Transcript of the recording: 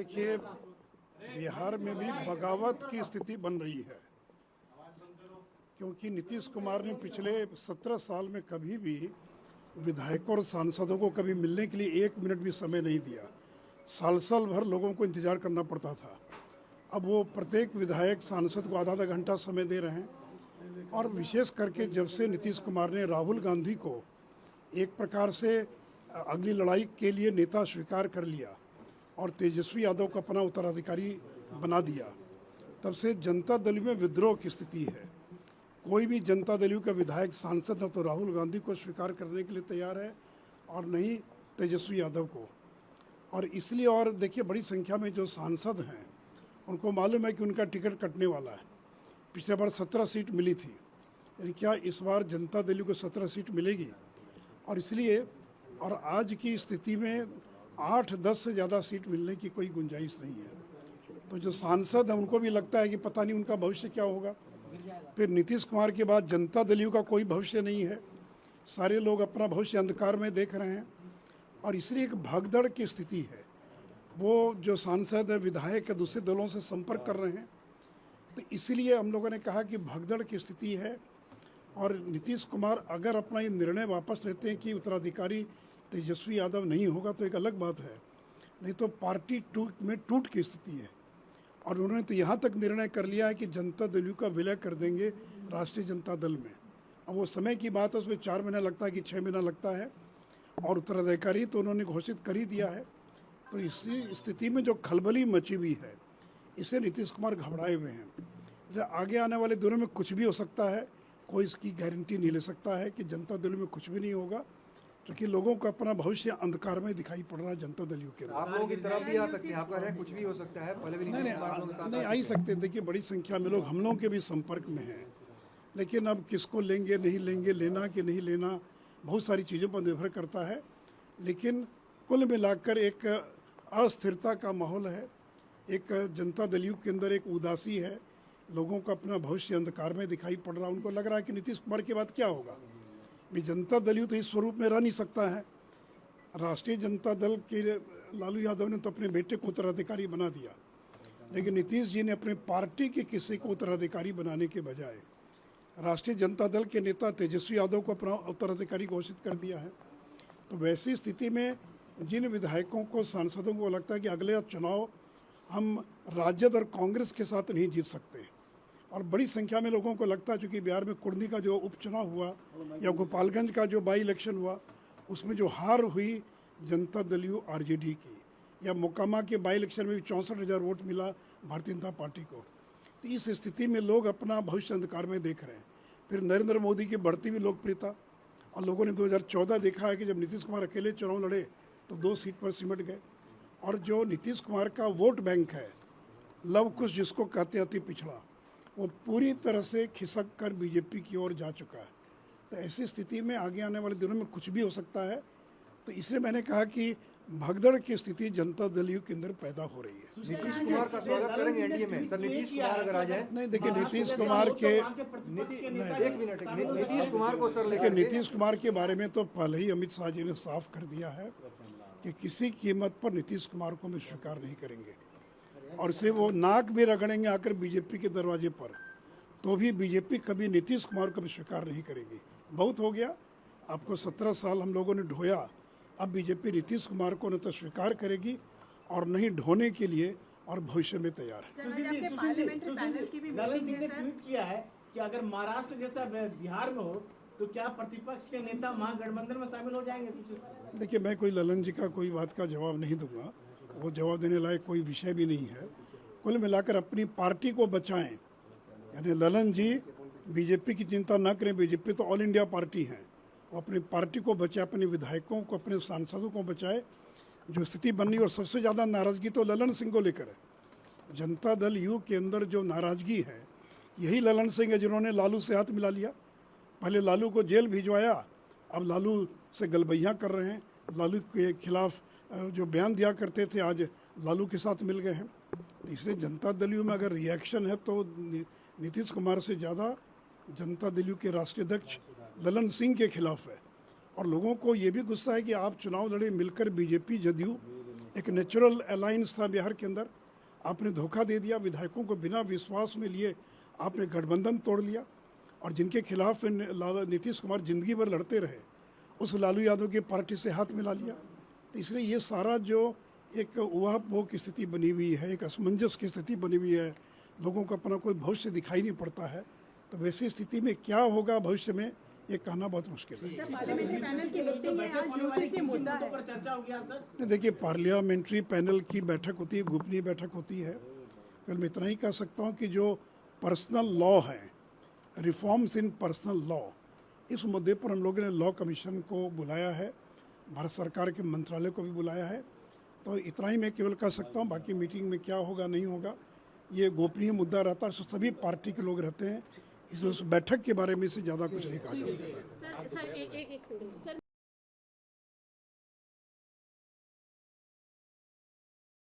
देखिए, बिहार में भी बगावत की स्थिति बन रही है, क्योंकि नीतीश कुमार ने पिछले 17 साल में कभी भी विधायकों और सांसदों को कभी मिलने के लिए 1 मिनट भी समय नहीं दिया। साल साल भर लोगों को इंतजार करना पड़ता था। अब वो प्रत्येक विधायक सांसद को आधा आधा घंटा समय दे रहे हैं। और विशेष करके जब से नीतीश कुमार ने राहुल गांधी को एक प्रकार से अगली लड़ाई के लिए नेता स्वीकार कर लिया और तेजस्वी यादव को अपना उत्तराधिकारी बना दिया, तब से जनता दल में विद्रोह की स्थिति है। कोई भी जनता दल का विधायक सांसद न तो राहुल गांधी को स्वीकार करने के लिए तैयार है और न ही तेजस्वी यादव को। और इसलिए, और देखिए, बड़ी संख्या में जो सांसद हैं उनको मालूम है कि उनका टिकट कटने वाला है। पिछले बार 17 सीट मिली थी, यानी क्या इस बार जनता दल को 17 सीट मिलेगी? और इसलिए, और आज की स्थिति में 8-10 से ज़्यादा सीट मिलने की कोई गुंजाइश नहीं है। तो जो सांसद हैं उनको भी लगता है कि पता नहीं उनका भविष्य क्या होगा। फिर नीतीश कुमार के बाद जनता दल का कोई भविष्य नहीं है। सारे लोग अपना भविष्य अंधकार में देख रहे हैं और इसलिए एक भगदड़ की स्थिति है। वो जो सांसद है, विधायक है, दूसरे दलों से संपर्क कर रहे हैं। तो इसीलिए हम लोगों ने कहा कि भगदड़ की स्थिति है। और नीतीश कुमार अगर अपना ये निर्णय वापस लेते हैं कि उत्तराधिकारी तेजस्वी यादव नहीं होगा तो एक अलग बात है, नहीं तो पार्टी टूट की स्थिति है। और उन्होंने तो यहाँ तक निर्णय कर लिया है कि जनता दल का विलय कर देंगे राष्ट्रीय जनता दल में। अब वो समय की बात है, उसमें 4 महीना लगता है कि 6 महीना लगता है, और उत्तराधिकारी तो उन्होंने घोषित कर ही दिया है। तो इसी स्थिति में जो खलबली मची हुई है, इससे नीतीश कुमार घबराए हुए हैं। आगे आने वाले दिनों में कुछ भी हो सकता है, कोई इसकी गारंटी नहीं ले सकता है कि जनता दल में कुछ भी नहीं होगा, क्योंकि लोगों को अपना भविष्य अंधकार में दिखाई पड़ रहा है जनता दल के। आप लोगों की तरफ भी आ सकते हैं, आपका है कुछ भी हो सकता है। पहले भी नहीं आ ही सकते। देखिए, बड़ी संख्या में लोग हम लोगों के भी संपर्क में हैं, लेकिन अब किसको लेंगे नहीं लेंगे, लेना कि नहीं लेना, बहुत सारी चीज़ों पर निर्भर करता है। लेकिन कुल मिलाकर एक अस्थिरता का माहौल है, एक जनता दल के अंदर एक उदासी है, लोगों का अपना भविष्य अंधकार में दिखाई पड़ रहा है। उनको लग रहा है कि नीतीश कुमार के बाद क्या होगा। भी जनता दल तो इस स्वरूप में रह नहीं सकता है। राष्ट्रीय जनता दल के लालू यादव ने तो अपने बेटे को उत्तराधिकारी बना दिया, लेकिन नीतीश जी ने अपने पार्टी के किसी को उत्तराधिकारी बनाने के बजाय राष्ट्रीय जनता दल के नेता तेजस्वी यादव को अपना उत्तराधिकारी घोषित कर दिया है। तो वैसी स्थिति में जिन विधायकों को, सांसदों को लगता है कि अगले चुनाव हम राजद और कांग्रेस के साथ नहीं जीत सकते, और बड़ी संख्या में लोगों को लगता है चूँकि बिहार में कुर्नी का जो उपचुनाव हुआ या गोपालगंज का जो बाई इलेक्शन हुआ, उसमें जो हार हुई जनता दल आरजेडी की, या मोकामा के बाई इलेक्शन में भी 64,000 वोट मिला भारतीय जनता पार्टी को। तो इस स्थिति में लोग अपना भविष्य अंधकार में देख रहे हैं। फिर नरेंद्र मोदी की बढ़ती हुई लोकप्रियता, और लोगों ने 2014 देखा है कि जब नीतीश कुमार अकेले चुनाव लड़े तो 2 सीट पर सिमट गए। और जो नीतीश कुमार का वोट बैंक है, लव कुश जिसको कहते अति पिछड़ा, वो पूरी तरह से खिसक कर बीजेपी की ओर जा चुका है। तो ऐसी स्थिति में आगे आने वाले दिनों में कुछ भी हो सकता है। तो इसलिए मैंने कहा कि भगदड़ की स्थिति जनता दल के अंदर पैदा हो रही है। नीतीश कुमार का स्वागत करेंगे एनडीए में। सर, नीतीश कुमार अगर आ जाए। नहीं, देखिए, नीतीश कुमार के नीतीश कुमार को सर देखिए, नीतीश कुमार के बारे में तो पहले ही अमित शाह जी ने साफ कर दिया है कि किसी कीमत पर नीतीश कुमार को हम स्वीकार नहीं करेंगे, और इसलिए वो नाक भी रगड़ेंगे आकर बीजेपी के दरवाजे पर, तो भी बीजेपी कभी नीतीश कुमार को भी स्वीकार नहीं करेगी। बहुत हो गया, आपको 17 साल हम लोगों ने ढोया। अब बीजेपी नीतीश कुमार को न तो स्वीकार करेगी और नहीं ढोने के लिए और भविष्य में तैयार है। ललन सिंह ने ट्वीट किया है कि अगर महाराष्ट्र जैसा बिहार में हो तो क्या प्रतिपक्ष के नेता महागठबंधन में शामिल हो जाएंगे? देखिए, मैं कोई ललन जी का कोई बात का जवाब नहीं दूंगा, वो जवाब देने लायक कोई विषय भी नहीं है। कुल मिलाकर अपनी पार्टी को बचाएं, यानी ललन जी बीजेपी की चिंता न करें। बीजेपी तो ऑल इंडिया पार्टी है, वो अपनी पार्टी को बचाए, अपने विधायकों को, अपने सांसदों को बचाए। जो स्थिति बन रही, और सबसे ज़्यादा नाराज़गी तो ललन सिंह को लेकर है। जनता दल यू के अंदर जो नाराज़गी है, यही ललन सिंह है जिन्होंने लालू से हाथ मिला लिया। पहले लालू को जेल भिजवाया, अब लालू से गलबैया कर रहे हैं। लालू के खिलाफ जो बयान दिया करते थे, आज लालू के साथ मिल गए हैं। तो इसलिए जनता दल में अगर रिएक्शन है तो नीतीश कुमार से ज़्यादा जनता दल के राष्ट्रीय अध्यक्ष ललन सिंह के खिलाफ है। और लोगों को ये भी गुस्सा है कि आप चुनाव लड़े मिलकर बीजेपी जदयू, एक नेचुरल अलायंस था बिहार के अंदर, आपने धोखा दे दिया, विधायकों को बिना विश्वास में लिए आपने गठबंधन तोड़ लिया, और जिनके खिलाफ नीतीश कुमार जिंदगी भर लड़ते रहे उस लालू यादव की पार्टी से हाथ मिला लिया। तो इसलिए ये सारा जो एक उहापोह की स्थिति बनी हुई है, एक असमंजस की स्थिति बनी हुई है, लोगों को अपना कोई भविष्य दिखाई नहीं पड़ता है, तो वैसी स्थिति में क्या होगा भविष्य में ये कहना बहुत मुश्किल है। पार्लियामेंट्री पैनल की मीटिंग है, आज यूसीसी मुद्दा है। पर चर्चा हो गया सर। नहीं, देखिए पार्लियामेंट्री पैनल की बैठक होती है, गोपनीय बैठक होती है। कल मैं इतना ही कह सकता हूँ कि जो पर्सनल लॉ है, रिफॉर्म्स इन पर्सनल लॉ, इस मुद्दे पर हम लोगों ने लॉ कमीशन को बुलाया है, भारत सरकार के मंत्रालय को भी बुलाया है। तो इतना ही मैं केवल कह सकता हूँ, बाकी मीटिंग में क्या होगा नहीं होगा ये गोपनीय मुद्दा रहता है, सभी पार्टी के लोग रहते हैं, इसलिए उस बैठक के बारे में से ज़्यादा कुछ नहीं कहा जा सकता है। सर एक सेकंड सर